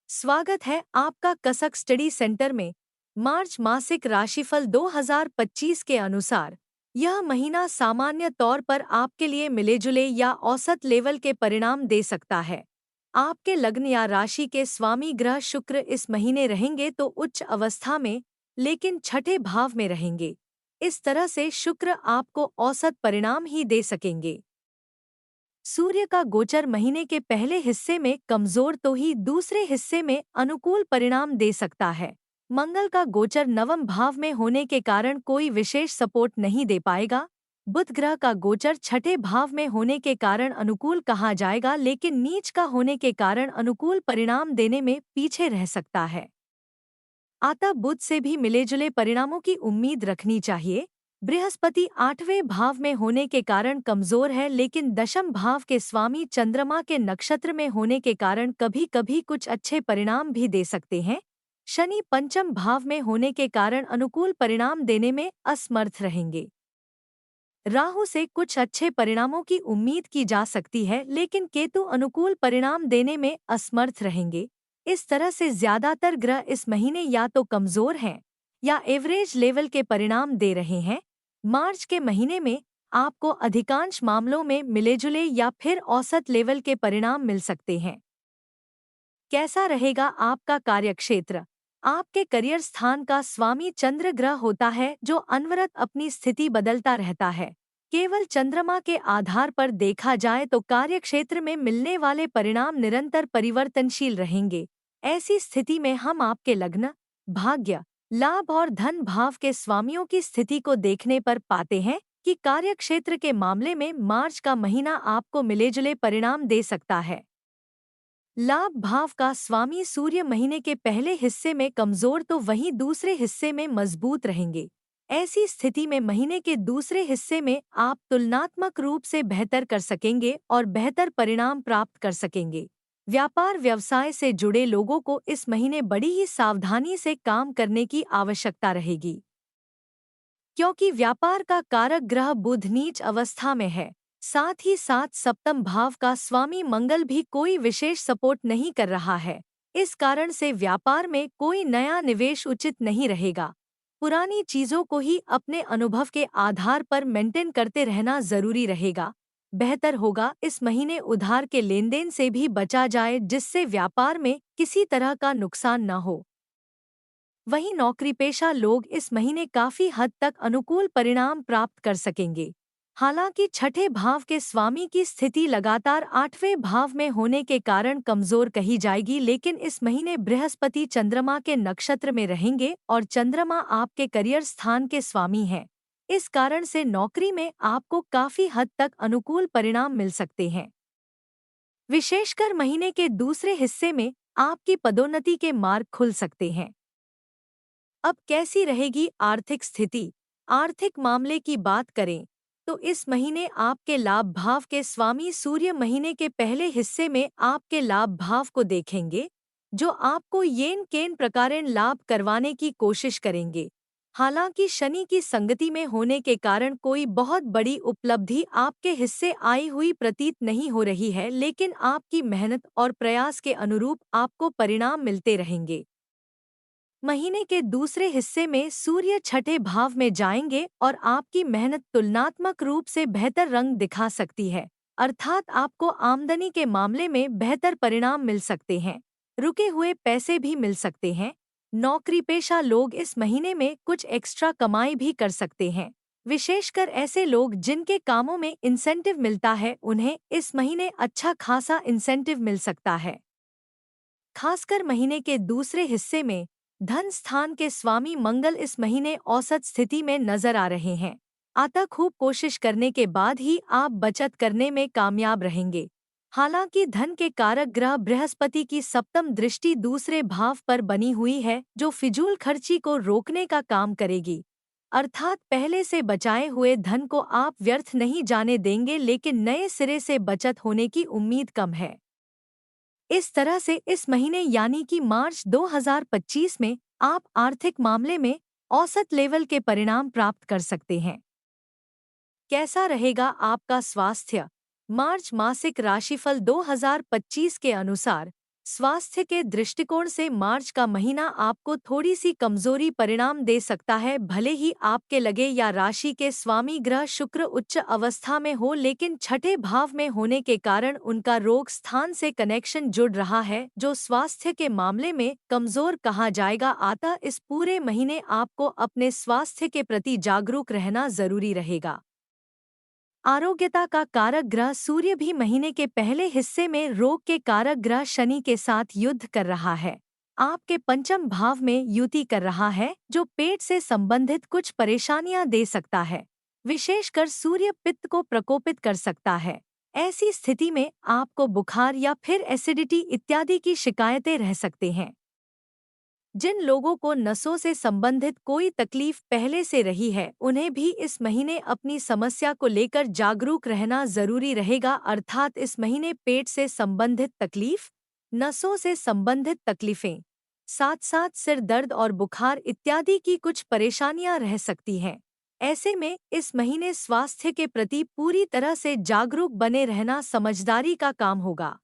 स्वागत है आपका कसक स्टडी सेंटर में। मार्च मासिक राशिफल 2025 के अनुसार यह महीना सामान्य तौर पर आपके लिए मिलेजुले या औसत लेवल के परिणाम दे सकता है। आपके लग्न या राशि के स्वामी ग्रह शुक्र इस महीने रहेंगे तो उच्च अवस्था में, लेकिन छठे भाव में रहेंगे। इस तरह से शुक्र आपको औसत परिणाम ही दे सकेंगे। सूर्य का गोचर महीने के पहले हिस्से में कमजोर तो ही दूसरे हिस्से में अनुकूल परिणाम दे सकता है। मंगल का गोचर नवम भाव में होने के कारण कोई विशेष सपोर्ट नहीं दे पाएगा। बुध ग्रह का गोचर छठे भाव में होने के कारण अनुकूल कहा जाएगा, लेकिन नीच का होने के कारण अनुकूल परिणाम देने में पीछे रह सकता है। अतः बुध से भी मिलेजुले परिणामों की उम्मीद रखनी चाहिए। बृहस्पति आठवें भाव में होने के कारण कमजोर है, लेकिन दशम भाव के स्वामी चंद्रमा के नक्षत्र में होने के कारण कभी कभी कुछ अच्छे परिणाम भी दे सकते हैं। शनि पंचम भाव में होने के कारण अनुकूल परिणाम देने में असमर्थ रहेंगे। राहु से कुछ अच्छे परिणामों की उम्मीद की जा सकती है, लेकिन केतु अनुकूल परिणाम देने में असमर्थ रहेंगे। इस तरह से ज्यादातर ग्रह इस महीने या तो कमजोर हैं या एवरेज लेवल के परिणाम दे रहे हैं। मार्च के महीने में आपको अधिकांश मामलों में मिलेजुले या फिर औसत लेवल के परिणाम मिल सकते हैं। कैसा रहेगा आपका कार्यक्षेत्र? आपके करियर स्थान का स्वामी चंद्र ग्रह होता है, जो अनवरत अपनी स्थिति बदलता रहता है। केवल चंद्रमा के आधार पर देखा जाए तो कार्यक्षेत्र में मिलने वाले परिणाम निरंतर परिवर्तनशील रहेंगे। ऐसी स्थिति में हम आपके लग्न, भाग्य, लाभ और धन भाव के स्वामियों की स्थिति को देखने पर पाते हैं कि कार्यक्षेत्र के मामले में मार्च का महीना आपको मिलेजुले परिणाम दे सकता है। लाभ भाव का स्वामी सूर्य महीने के पहले हिस्से में कमजोर तो वहीं दूसरे हिस्से में मजबूत रहेंगे। ऐसी स्थिति में महीने के दूसरे हिस्से में आप तुलनात्मक रूप से बेहतर कर सकेंगे और बेहतर परिणाम प्राप्त कर सकेंगे। व्यापार व्यवसाय से जुड़े लोगों को इस महीने बड़ी ही सावधानी से काम करने की आवश्यकता रहेगी, क्योंकि व्यापार का कारक ग्रह बुध नीच अवस्था में है। साथ ही साथ सप्तम भाव का स्वामी मंगल भी कोई विशेष सपोर्ट नहीं कर रहा है। इस कारण से व्यापार में कोई नया निवेश उचित नहीं रहेगा। पुरानी चीजों को ही अपने अनुभव के आधार पर मेंटेन करते रहना जरूरी रहेगा। बेहतर होगा इस महीने उधार के लेनदेन से भी बचा जाए, जिससे व्यापार में किसी तरह का नुकसान न हो। वहीं नौकरी पेशा लोग इस महीने काफी हद तक अनुकूल परिणाम प्राप्त कर सकेंगे। हालांकि छठे भाव के स्वामी की स्थिति लगातार आठवें भाव में होने के कारण कमजोर कही जाएगी, लेकिन इस महीने बृहस्पति चंद्रमा के नक्षत्र में रहेंगे और चंद्रमा आपके करियर स्थान के स्वामी हैं। इस कारण से नौकरी में आपको काफी हद तक अनुकूल परिणाम मिल सकते हैं। विशेषकर महीने के दूसरे हिस्से में आपकी पदोन्नति के मार्ग खुल सकते हैं। अब कैसी रहेगी आर्थिक स्थिति? आर्थिक मामले की बात करें तो इस महीने आपके लाभ भाव के स्वामी सूर्य महीने के पहले हिस्से में आपके लाभ भाव को देखेंगे, जो आपको येन केन प्रकारेण लाभ करवाने की कोशिश करेंगे। हालांकि शनि की संगति में होने के कारण कोई बहुत बड़ी उपलब्धि आपके हिस्से आई हुई प्रतीत नहीं हो रही है, लेकिन आपकी मेहनत और प्रयास के अनुरूप आपको परिणाम मिलते रहेंगे। महीने के दूसरे हिस्से में सूर्य छठे भाव में जाएंगे और आपकी मेहनत तुलनात्मक रूप से बेहतर रंग दिखा सकती है, अर्थात आपको आमदनी के मामले में बेहतर परिणाम मिल सकते हैं। रुके हुए पैसे भी मिल सकते हैं। नौकरी पेशा लोग इस महीने में कुछ एक्स्ट्रा कमाई भी कर सकते हैं। विशेषकर ऐसे लोग जिनके कामों में इंसेंटिव मिलता है, उन्हें इस महीने अच्छा खासा इंसेंटिव मिल सकता है। खासकर महीने के दूसरे हिस्से में धन स्थान के स्वामी मंगल इस महीने औसत स्थिति में नजर आ रहे हैं। अतः खूब कोशिश करने के बाद ही आप बचत करने में कामयाब रहेंगे। हालांकि धन के कारक ग्रह बृहस्पति की सप्तम दृष्टि दूसरे भाव पर बनी हुई है, जो फिजूल खर्ची को रोकने का काम करेगी। अर्थात पहले से बचाए हुए धन को आप व्यर्थ नहीं जाने देंगे, लेकिन नए सिरे से बचत होने की उम्मीद कम है। इस तरह से इस महीने यानी कि मार्च 2025 में आप आर्थिक मामले में औसत लेवल के परिणाम प्राप्त कर सकते हैं। कैसा रहेगा आपका स्वास्थ्य? मार्च मासिक राशिफल 2025 के अनुसार स्वास्थ्य के दृष्टिकोण से मार्च का महीना आपको थोड़ी सी कमजोरी परिणाम दे सकता है। भले ही आपके लगे या राशि के स्वामी ग्रह शुक्र उच्च अवस्था में हो, लेकिन छठे भाव में होने के कारण उनका रोग स्थान से कनेक्शन जुड़ रहा है, जो स्वास्थ्य के मामले में कमजोर कहा जाएगा। अतः इस पूरे महीने आपको अपने स्वास्थ्य के प्रति जागरूक रहना जरूरी रहेगा। आरोग्यता का कारक ग्रह सूर्य भी महीने के पहले हिस्से में रोग के कारक ग्रह शनि के साथ युद्ध कर रहा है। आपके पंचम भाव में युति कर रहा है, जो पेट से संबंधित कुछ परेशानियां दे सकता है। विशेषकर सूर्य पित्त को प्रकोपित कर सकता है। ऐसी स्थिति में आपको बुखार या फिर एसिडिटी इत्यादि की शिकायतें रह सकते हैं। जिन लोगों को नसों से संबंधित कोई तकलीफ पहले से रही है, उन्हें भी इस महीने अपनी समस्या को लेकर जागरूक रहना जरूरी रहेगा। अर्थात इस महीने पेट से संबंधित तकलीफ, नसों से संबंधित तकलीफें, साथ साथ सिर दर्द और बुखार इत्यादि की कुछ परेशानियां रह सकती हैं। ऐसे में इस महीने स्वास्थ्य के प्रति पूरी तरह से जागरूक बने रहना समझदारी का काम होगा।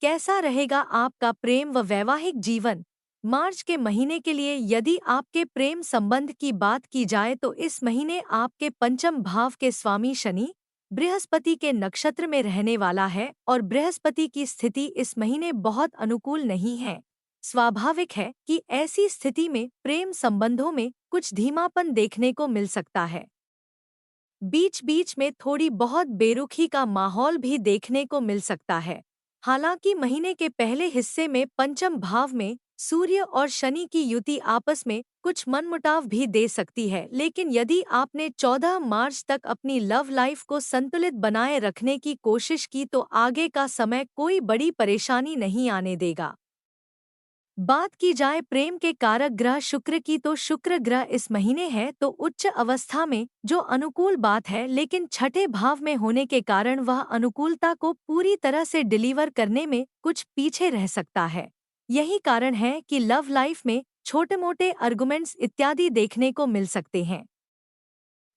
कैसा रहेगा आपका प्रेम व वैवाहिक जीवन? मार्च के महीने के लिए यदि आपके प्रेम संबंध की बात की जाए तो इस महीने आपके पंचम भाव के स्वामी शनि बृहस्पति के नक्षत्र में रहने वाला है और बृहस्पति की स्थिति इस महीने बहुत अनुकूल नहीं है। स्वाभाविक है कि ऐसी स्थिति में प्रेम संबंधों में कुछ धीमापन देखने को मिल सकता है। बीच बीच में थोड़ी बहुत बेरुखी का माहौल भी देखने को मिल सकता है। हालांकि महीने के पहले हिस्से में पंचम भाव में सूर्य और शनि की युति आपस में कुछ मनमुटाव भी दे सकती है, लेकिन यदि आपने 14 मार्च तक अपनी लव लाइफ को संतुलित बनाए रखने की कोशिश की तो आगे का समय कोई बड़ी परेशानी नहीं आने देगा। बात की जाए प्रेम के कारक ग्रह शुक्र की, तो शुक्र ग्रह इस महीने है तो उच्च अवस्था में, जो अनुकूल बात है, लेकिन छठे भाव में होने के कारण वह अनुकूलता को पूरी तरह से डिलीवर करने में कुछ पीछे रह सकता है। यही कारण है कि लव लाइफ में छोटे मोटे आर्गुमेंट्स इत्यादि देखने को मिल सकते हैं।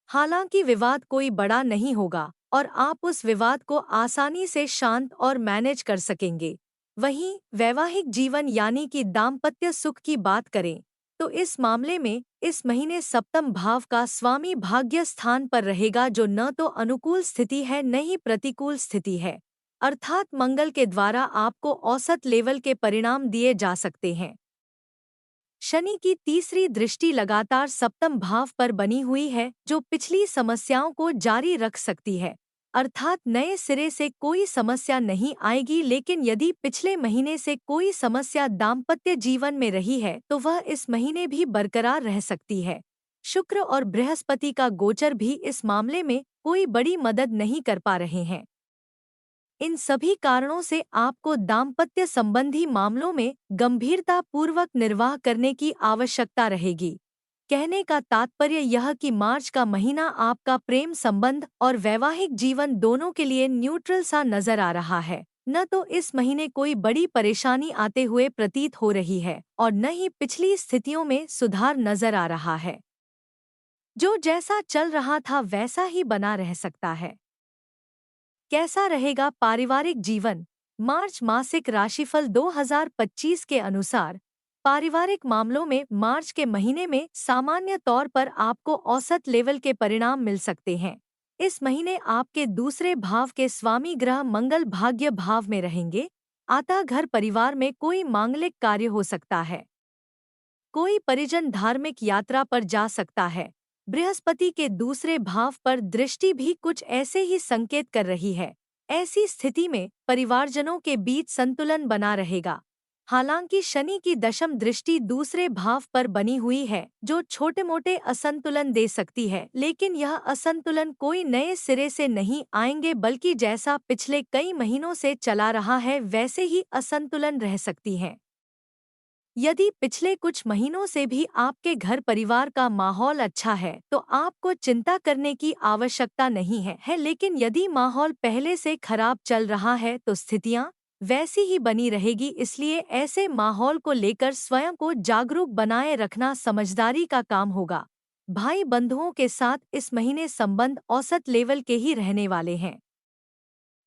हालांकि विवाद कोई बड़ा नहीं होगा और आप उस विवाद को आसानी से शांत और मैनेज कर सकेंगे। वहीं वैवाहिक जीवन यानी कि दाम्पत्य सुख की बात करें तो इस मामले में इस महीने सप्तम भाव का स्वामी भाग्य स्थान पर रहेगा, जो न तो अनुकूल स्थिति है न ही प्रतिकूल स्थिति है। अर्थात मंगल के द्वारा आपको औसत लेवल के परिणाम दिए जा सकते हैं। शनि की तीसरी दृष्टि लगातार सप्तम भाव पर बनी हुई है, जो पिछली समस्याओं को जारी रख सकती है। अर्थात नए सिरे से कोई समस्या नहीं आएगी, लेकिन यदि पिछले महीने से कोई समस्या दाम्पत्य जीवन में रही है तो वह इस महीने भी बरकरार रह सकती है। शुक्र और बृहस्पति का गोचर भी इस मामले में कोई बड़ी मदद नहीं कर पा रहे हैं। इन सभी कारणों से आपको दाम्पत्य संबंधी मामलों में गंभीरता पूर्वक निर्वाह करने की आवश्यकता रहेगी। कहने का तात्पर्य यह कि मार्च का महीना आपका प्रेम संबंध और वैवाहिक जीवन दोनों के लिए न्यूट्रल सा नजर आ रहा है। न तो इस महीने कोई बड़ी परेशानी आते हुए प्रतीत हो रही है और न ही पिछली स्थितियों में सुधार नजर आ रहा है। जो जैसा चल रहा था वैसा ही बना रह सकता है। कैसा रहेगा पारिवारिक जीवन? मार्च मासिक राशिफल 2025 के अनुसार पारिवारिक मामलों में मार्च के महीने में सामान्य तौर पर आपको औसत लेवल के परिणाम मिल सकते हैं। इस महीने आपके दूसरे भाव के स्वामी ग्रह मंगल भाग्य भाव में रहेंगे। अतः घर परिवार में कोई मांगलिक कार्य हो सकता है। कोई परिजन धार्मिक यात्रा पर जा सकता है। बृहस्पति के दूसरे भाव पर दृष्टि भी कुछ ऐसे ही संकेत कर रही है। ऐसी स्थिति में परिवारजनों के बीच संतुलन बना रहेगा। हालांकि शनि की दशम दृष्टि दूसरे भाव पर बनी हुई है, जो छोटे मोटे असंतुलन दे सकती है, लेकिन यह असंतुलन कोई नए सिरे से नहीं आएंगे, बल्कि जैसा पिछले कई महीनों से चला रहा है वैसे ही असंतुलन रह सकती हैं। यदि पिछले कुछ महीनों से भी आपके घर परिवार का माहौल अच्छा है तो आपको चिंता करने की आवश्यकता नहीं है, लेकिन यदि माहौल पहले से खराब चल रहा है तो स्थितियां वैसी ही बनी रहेगी। इसलिए ऐसे माहौल को लेकर स्वयं को जागरूक बनाए रखना समझदारी का काम होगा। भाई बंधुओं के साथ इस महीने संबंध औसत लेवल के ही रहने वाले हैं।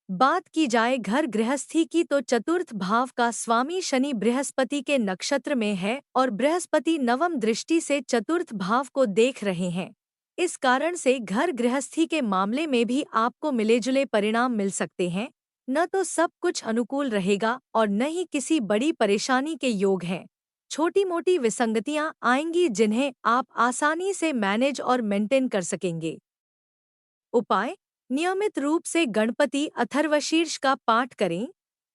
बात की जाए घर गृहस्थी की तो चतुर्थ भाव का स्वामी शनि बृहस्पति के नक्षत्र में है और बृहस्पति नवम दृष्टि से चतुर्थ भाव को देख रहे हैं। इस कारण से घर गृहस्थी के मामले में भी आपको मिलेजुले परिणाम मिल सकते हैं। न तो सब कुछ अनुकूल रहेगा और न ही किसी बड़ी परेशानी के योग हैं। छोटी मोटी विसंगतियां आएंगी जिन्हें आप आसानी से मैनेज और मेंटेन कर सकेंगे। उपाय: नियमित रूप से गणपति अथर्वशीर्ष का पाठ करें।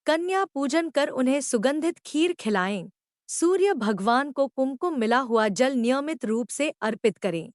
कन्या पूजन कर उन्हें सुगंधित खीर खिलाएं। सूर्य भगवान को कुमकुम मिला हुआ जल नियमित रूप से अर्पित करें।